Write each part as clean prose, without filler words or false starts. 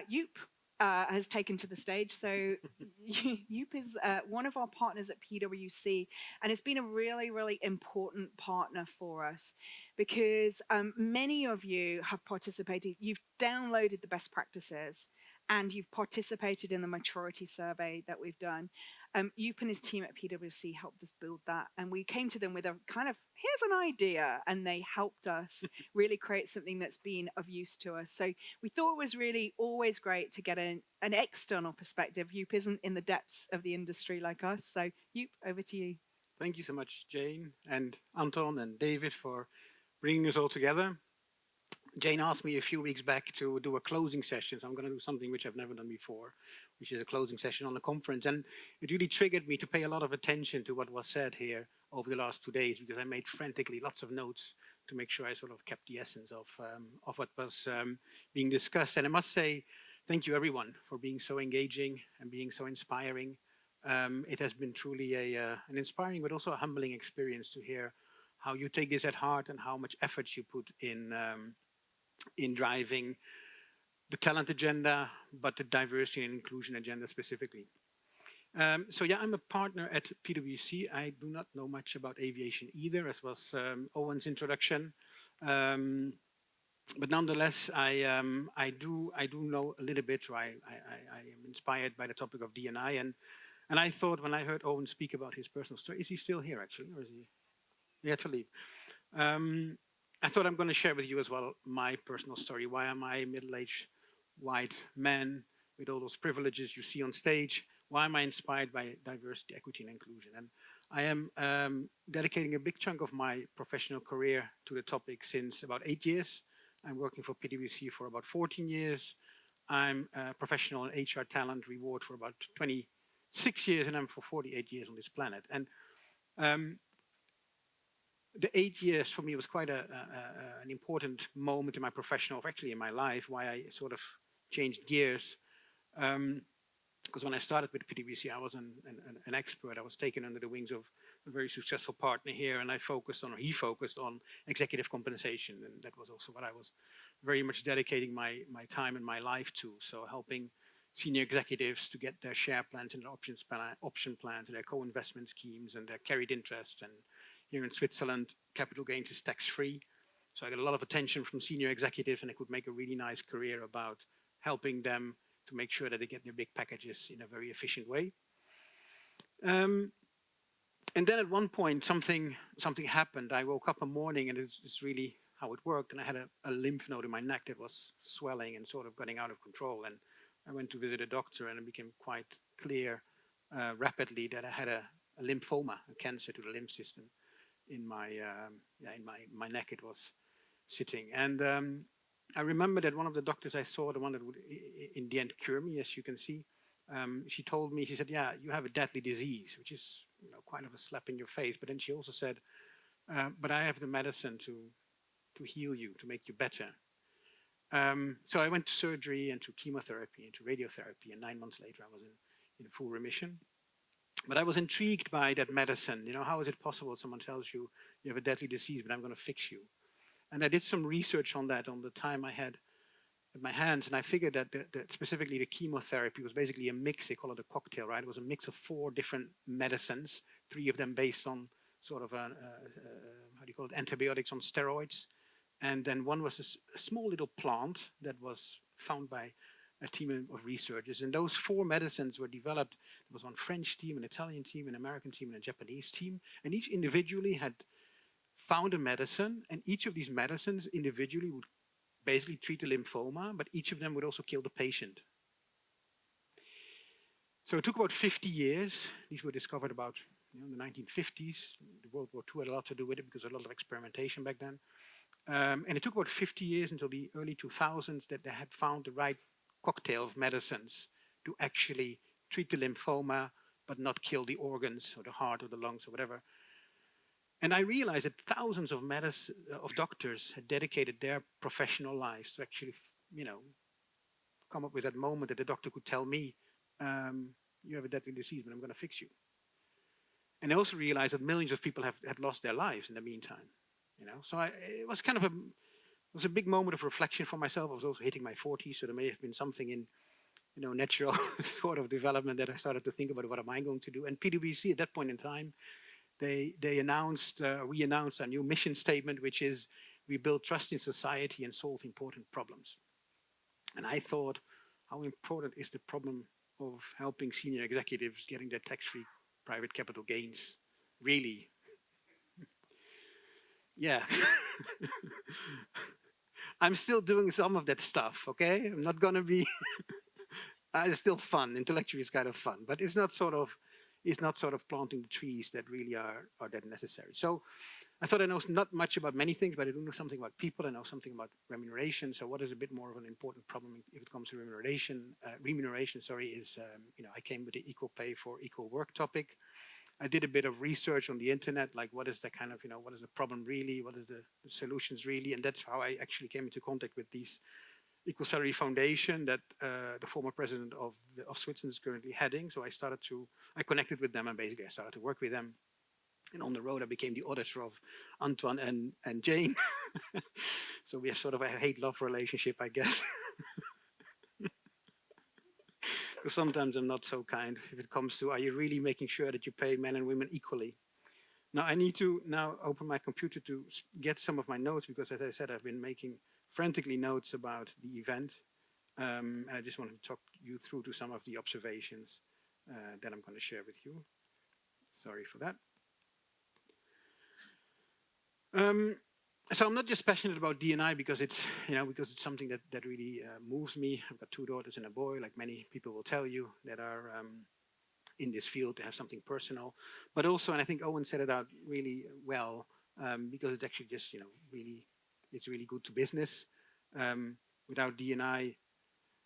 Joop has taken to the stage. So Joop is one of our partners at PwC, and it's been a really, really important partner for us because many of you have participated. You've downloaded the best practices and you've participated in the maturity survey that we've done. Joop and his team at PwC helped us build that, and we came to them with a kind of here's an idea, and they helped us really create something that's been of use to us. So we thought it was really always great to get an external perspective. Joop isn't in the depths of the industry like us. So Joop, over to you. Thank you so much, Jane and Anton and David, for bringing us all together. Jane asked me a few weeks back to do a closing session, so I'm going to do something which I've never done before, which is a closing session on the conference. And it really triggered me to pay a lot of attention to what was said here over the last 2 days, because I made frantically lots of notes to make sure I sort of kept the essence of what was being discussed. And I must say, thank you everyone for being so engaging and being so inspiring. It has been truly an inspiring but also a humbling experience to hear how you take this at heart and how much effort you put in driving the talent agenda, but the diversity and inclusion agenda specifically. So yeah, I'm a partner at PwC. I do not know much about aviation either, as was Owen's introduction. But nonetheless, I do know a little bit. Or I am inspired by the topic of D&I, and I thought when I heard Owen speak about his personal story, is he still here actually, or is he had to leave? Um, I thought I'm going to share with you as well my personal story. Why am I a middle-aged white man with all those privileges you see on stage? Why am I inspired by diversity, equity, and inclusion? And I am dedicating a big chunk of my professional career to the topic since about 8 years. I'm working for PwC for about 14 years. I'm a professional in HR talent reward for about 26 years, and I'm for 48 years on this planet. And um, the 8 years for me was quite an important moment in my professional, actually in my life, why I sort of changed gears. Because when I started with PwC, I was an expert. I was taken under the wings of a very successful partner here, and I focused on, or he focused on, executive compensation, and that was also what I was very much dedicating my time and my life to. So helping senior executives to get their share plans and their option plans, and their co-investment schemes, and their carried interest. And here in Switzerland, capital gains is tax-free. So I got a lot of attention from senior executives, and I could make a really nice career about helping them to make sure that they get their big packages in a very efficient way. Um, and then at one point, something happened. I woke up one morning, and it's really how it worked. And I had a lymph node in my neck that was swelling and sort of getting out of control. And I went to visit a doctor, and it became quite clear rapidly that I had a lymphoma, a cancer to the lymph system in my neck. It was sitting, and I remember that one of the doctors I saw, the one that would in the end cure me, as you can see, she told me, she said, "Yeah, you have a deadly disease," which is quite of a slap in your face. But then she also said, "But I have the medicine to heal you, to make you better." So I went to surgery and to chemotherapy and to radiotherapy, and 9 months later I was in full remission. But I was intrigued by that medicine. How is it possible someone tells you you have a deadly disease, but I'm going to fix you? And I did some research on that on the time I had at my hands, and I figured that specifically the chemotherapy was basically a mix. They call it a cocktail, right? It was a mix of 4 different medicines, 3 of them based on sort of how do you call it, antibiotics on steroids, and then one was a small little plant that was found by a team of researchers. And those 4 medicines were developed. There was one French team, an Italian team, an American team, and a Japanese team, and each individually had found a medicine, and each of these medicines individually would basically treat the lymphoma, but each of them would also kill the patient. So it took about 50 years. These were discovered about in the 1950s. The World War II had a lot to do with it because there was a lot of experimentation back then. And it took about 50 years until the early 2000s that they had found the right cocktail of medicines to actually treat the lymphoma, but not kill the organs or the heart or the lungs or whatever. And I realized that thousands of doctors had dedicated their professional lives to actually, come up with that moment that the doctor could tell me, "You have a deadly disease, but I'm going to fix you." And I also realized that millions of people had lost their lives in the meantime. So it was kind of It was a big moment of reflection for myself. I was also hitting my 40s, so there may have been something in, natural sort of development that I started to think about what am I going to do. And PwC at that point in time, they announced, we announced a new mission statement, which is we build trust in society and solve important problems. And I thought, how important is the problem of helping senior executives getting their tax-free private capital gains? Really? Yeah. I'm still doing some of that stuff, okay? I'm not gonna be it's still fun. Intellectually, it's kind of fun, but it's not sort of planting the trees that really are that necessary. So I thought I know not much about many things, but I do know something about people. I know something about remuneration. So what is a bit more of an important problem if it comes to remuneration? Is I came with the equal pay for equal work topic. I did a bit of research on the internet, like what is the kind of, what is the problem really? What is the solutions really? And that's how I actually came into contact with these Equal Salary Foundation that the former president of Switzerland is currently heading. So I connected with them and basically I started to work with them. And on the road, I became the auditor of Antoine and Jane. So we have sort of a hate-love relationship, I guess. Because sometimes I'm not so kind if it comes to, are you really making sure that you pay men and women equally? Now I need to now open my computer to get some of my notes because, as I said, I've been making frantically notes about the event. And I just wanted to talk you through to some of the observations that I'm going to share with you. Sorry for that. So I'm not just passionate about D&I because it's something that really moves me. I've got 2 daughters and a boy, like many people will tell you that are in this field to have something personal, but also, and I think Owen said it out really well, because it's actually just it's really good to business. Without D&I,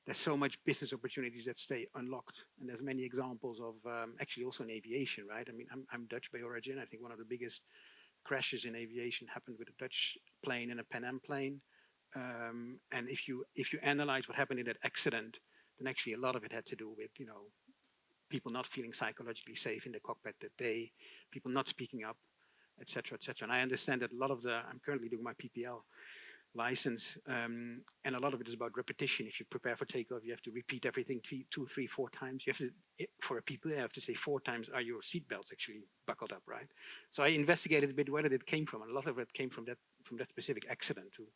there's so much business opportunities that stay unlocked, and there's many examples of actually also in aviation, right? I mean, I'm Dutch by origin. I think one of the biggest crashes in aviation happened with a Dutch plane and a Pan Am plane. And if you analyze what happened in that accident, then actually a lot of it had to do with people not feeling psychologically safe in the cockpit that day, people not speaking up, etc., etc. And I understand that a lot of I'm currently doing my PPL license, and a lot of it is about repetition. If you prepare for takeoff, you have to repeat everything 2, 3, 4 times. You have to, for a people, you have to say 4 times, are your seatbelts actually buckled up, right? So I investigated a bit where it came from, and a lot of it came from that specific accident. To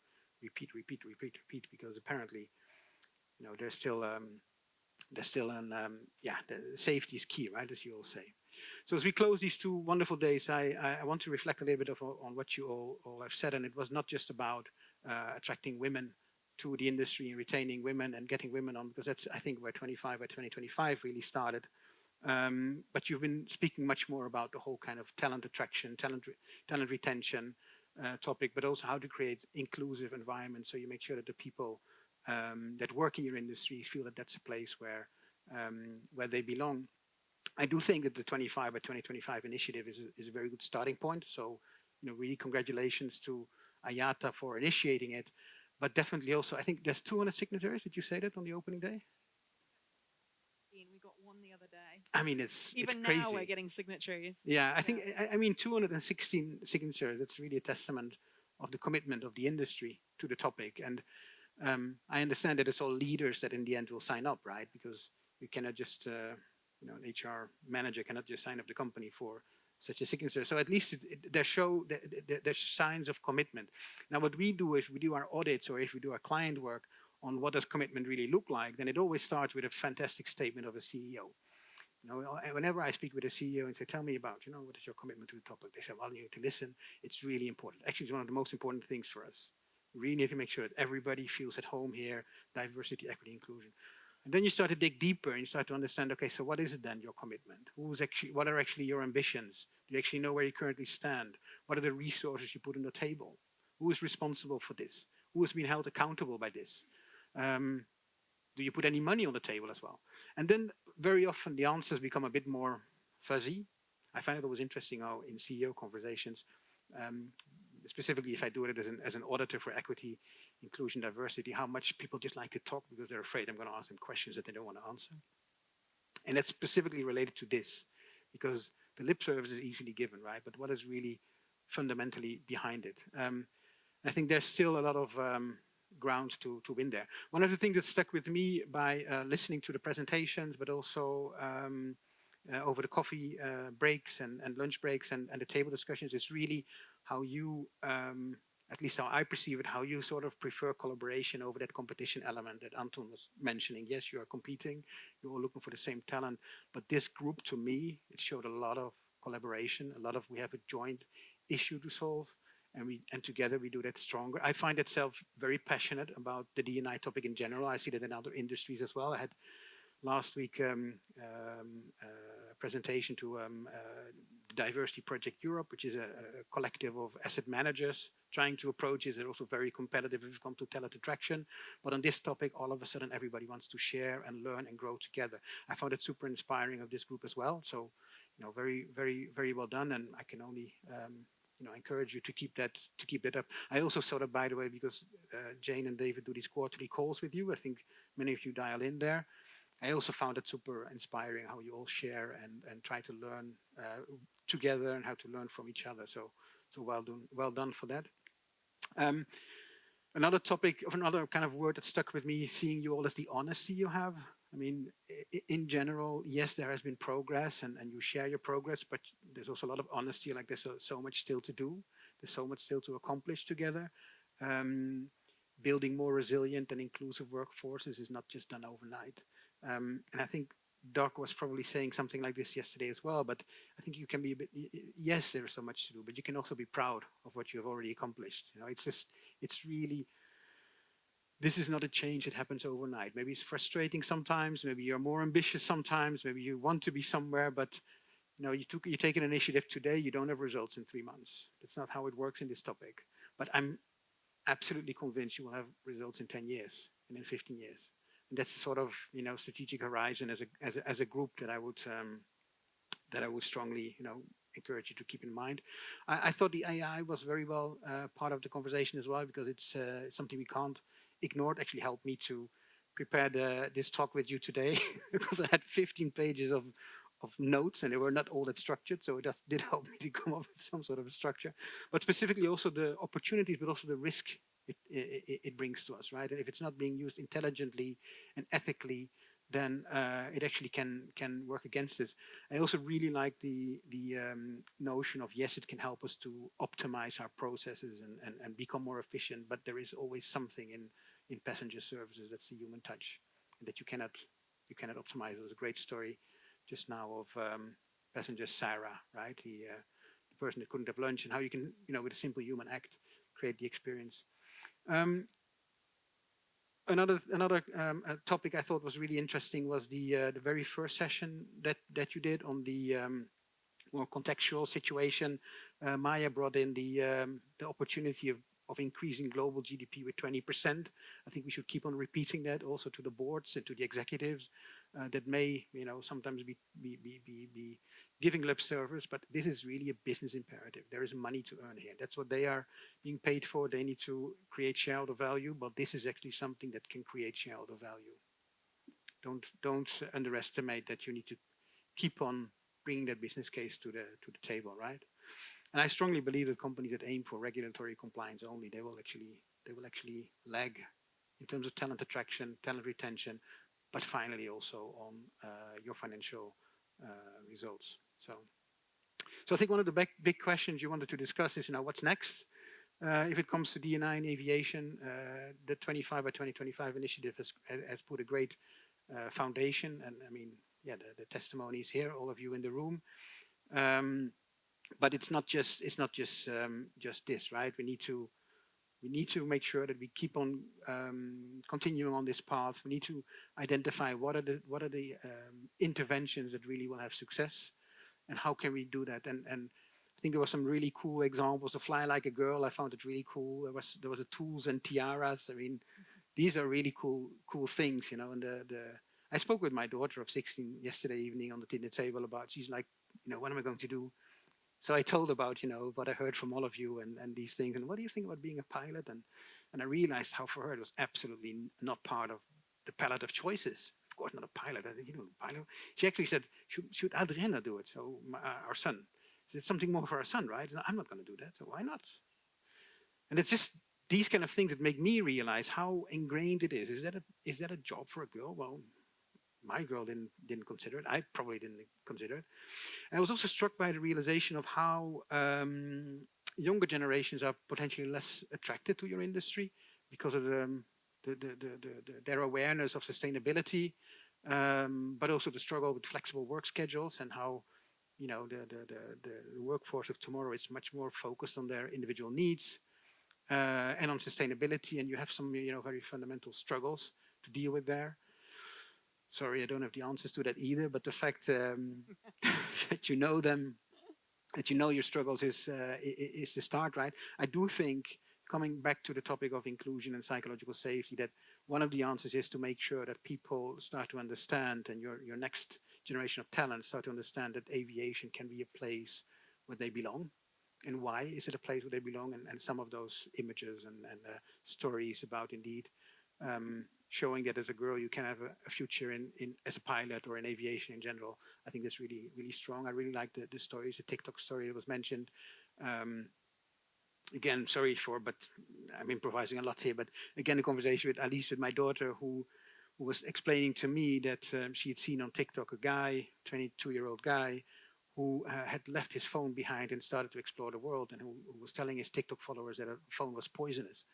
repeat, because apparently, there's still the safety is key, right, as you all say. So as we close these 2 wonderful days, I want to reflect a little bit on what you all have said, and it was not just about attracting women to the industry and retaining women and getting women on, because that's, I think, where 2025 really started. But you've been speaking much more about the whole kind of talent attraction, talent retention topic, but also how to create inclusive environments so you make sure that the people that work in your industry feel that that's a place where they belong. I do think that the 25 by 2025 initiative is a very good starting point. So, really congratulations to IATA for initiating it, but definitely also, I think there's 200 signatories. Did you say that on the opening day? We got one the other day. I mean, it's Even crazy. now we're getting signatories. Yeah, I think, I mean, 216 signatures, that's really a testament of the commitment of the industry to the topic. And I understand that it's all leaders that in the end will sign up, right? Because you cannot just, an HR manager cannot just sign up the company for such a signature. So at least there's signs of commitment. Now, what we do is we do our audits, or if we do our client work on what does commitment really look like, then it always starts with a fantastic statement of a CEO. Whenever I speak with a CEO and say, tell me about, what is your commitment to the topic? They say, well, you need to listen. It's really important. Actually, it's one of the most important things for us. We really need to make sure that everybody feels at home here, diversity, equity, inclusion. And then you start to dig deeper and you start to understand, okay, so what is it then, your commitment? What are actually your ambitions? Do you actually know where you currently stand? What are the resources you put on the table? Who is responsible for this? Who has been held accountable by this? Do you put any money on the table as well? And then very often the answers become a bit more fuzzy. I find it always interesting how in CEO conversations, specifically if I do it as an auditor for equity, inclusion, diversity, how much people just like to talk because they're afraid I'm going to ask them questions that they don't want to answer. And that's specifically related to this, because the lip service is easily given, right? But what is really fundamentally behind it? I think there's still a lot of ground to win there. One of the things that stuck with me by listening to the presentations, but also over the coffee breaks and lunch breaks and the table discussions is really how you, at least how I perceive it, how you sort of prefer collaboration over that competition element that Anton was mentioning. Yes, you are competing, you're all looking for the same talent, but this group, to me, it showed a lot of collaboration, a lot of we have a joint issue to solve, and together we do that stronger. I find myself very passionate about the D&I topic in general. I see that in other industries as well. I had last week a presentation to the Diversity Project Europe, which is a collective of asset managers trying to approach it. They're also very competitive if you come to talent attraction. But on this topic, all of a sudden, everybody wants to share and learn and grow together. I found it super inspiring of this group as well. So, very, very, very well done. And I can only encourage you to keep that up. I also saw that, by the way, because Jane and David do these quarterly calls with you. I think many of you dial in there. I also found it super inspiring how you all share and try to learn together and how to learn from each other. So well done for that. Another topic of another kind of word that stuck with me, seeing you all, is the honesty you have. I mean, in general, yes, there has been progress and you share your progress, but there's also a lot of honesty. Like there's so much still to do. There's so much still to accomplish together. Building more resilient and inclusive workforces is not just done overnight. And I think Doc was probably saying something like this yesterday as well, but I think you can be a bit, yes, there's so much to do, but you can also be proud of what you have already accomplished. It's really, this is not a change that happens overnight. Maybe it's frustrating sometimes, maybe you're more ambitious sometimes, maybe you want to be somewhere, but you take an initiative today, you don't have results in 3 months. That's not how it works in this topic. But I'm absolutely convinced you will have results in 10 years and in 15 years. And that's the sort of strategic horizon as a group that I would strongly encourage you to keep in mind. I thought the AI was very well part of the conversation as well, because it's something we can't ignore. It actually helped me to prepare this talk with you today because I had 15 pages of notes and they were not all that structured, so it did help me to come up with some sort of a structure, but specifically also the opportunities but also the risk it brings to us, right? And if it's not being used intelligently and ethically, then it actually can work against us. I also really like the notion of, yes, it can help us to optimize our processes and become more efficient, but there is always something in passenger services that's the human touch that you cannot optimize. It was a great story just now of passenger Sarah, right? The person that couldn't have lunch, and how you can, with a simple human act, create the experience. Another topic I thought was really interesting was the very first session that you did on the more contextual situation. Maya brought in the opportunity of increasing global GDP with 20%. I think we should keep on repeating that also to the boards and to the executives that may, sometimes be giving lip service, but this is really a business imperative. There is money to earn here. That's what they are being paid for. They need to create shareholder value, but this is actually something that can create shareholder value. Don't underestimate that you need to keep on bringing that business case to the table, right? And I strongly believe that companies that aim for regulatory compliance only, they will actually lag in terms of talent attraction, talent retention, but finally also on your financial results. So I think one of the big questions you wanted to discuss is, what's next? If it comes to D&I and aviation, the 25 by 2025 initiative has put a great foundation, and I mean, yeah, the testimonies here, all of you in the room. But it's not just this, right? We need to make sure that we keep on continuing on this path. We need to identify what are the interventions that really will have success, and how can we do that? And I think there were some really cool examples. The Fly Like a Girl, I found it really cool. There was a tools and tiaras. I mean, these are really cool things, And I spoke with my daughter of 16 yesterday evening on the dinner table about. She's like, what am I going to do? So I told about, what I heard from all of you and these things. And what do you think about being a pilot? And I realized how for her it was absolutely not part of the palette of choices. Of course, not a pilot. I think, pilot. She actually said, should Adriana do it? So our son. It's something more for our son, right? I'm not going to do that. So why not? And it's just these kind of things that make me realize how ingrained it is. Is that a job for a girl? Well, my girl didn't consider it. I probably didn't consider it. And I was also struck by the realization of how younger generations are potentially less attracted to your industry because of their awareness of sustainability, but also the struggle with flexible work schedules and how the workforce of tomorrow is much more focused on their individual needs and on sustainability, and you have some very fundamental struggles to deal with there. Sorry, I don't have the answers to that either, but the fact that you know them, that you know your struggles is the start, right? I do think, coming back to the topic of inclusion and psychological safety, that one of the answers is to make sure that people start to understand, and your next generation of talent start to understand that aviation can be a place where they belong. And why is it a place where they belong? And some of those images and stories about indeed showing that as a girl you can have a future in as a pilot or in aviation in general. I think that's really, really strong. I really like the stories, the TikTok story that was mentioned. Again, sorry but I'm improvising a lot here, but again, a conversation with Alice, with my daughter, who was explaining to me that she had seen on TikTok a guy, 22-year-old guy, who had left his phone behind and started to explore the world, and who was telling his TikTok followers that a phone was poisonous.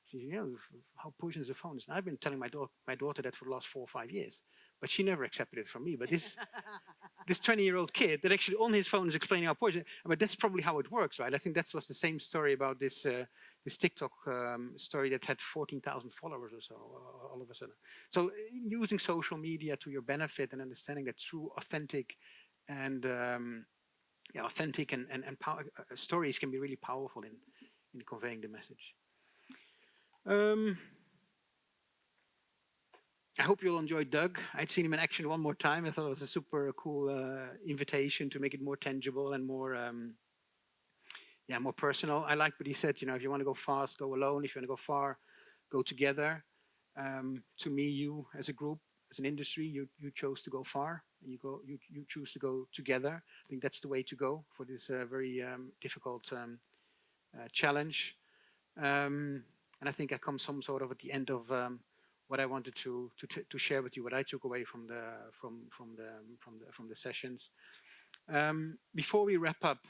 She said, how poisonous a phone is. And I've been telling my daughter that for the last 4 or 5 years, but she never accepted it from me. But this 20-year-old kid that actually on his phone is explaining how poison. But that's probably how it works, right? I think that was the same story about this TikTok story that had 14,000 followers or so all of a sudden. So using social media to your benefit and understanding that true, authentic, and stories can be really powerful in conveying the message. I hope you'll enjoy Doug. I'd seen him in action one more time. I thought it was a super cool invitation to make it more tangible and more personal. I like what he said, if you want to go fast, go alone. If you want to go far, go together. To me, you as a group, as an industry, you chose to go far, and you choose to go together. I think that's the way to go for this very difficult challenge. And I think I come some sort of at the end of what I wanted to share with you, what I took away from the sessions. Before we wrap up,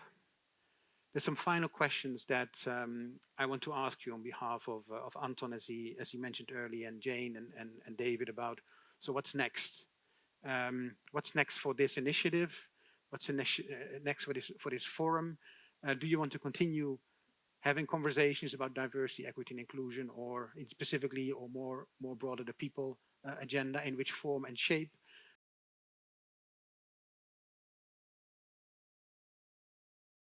there's some final questions that I want to ask you on behalf of Anton, as he mentioned earlier, and Jane and David, about, so what's next? What's next for this initiative? What's next for this forum? Do you want to continue having conversations about diversity, equity, and inclusion, or specifically, or more broader, the people agenda, in which form and shape?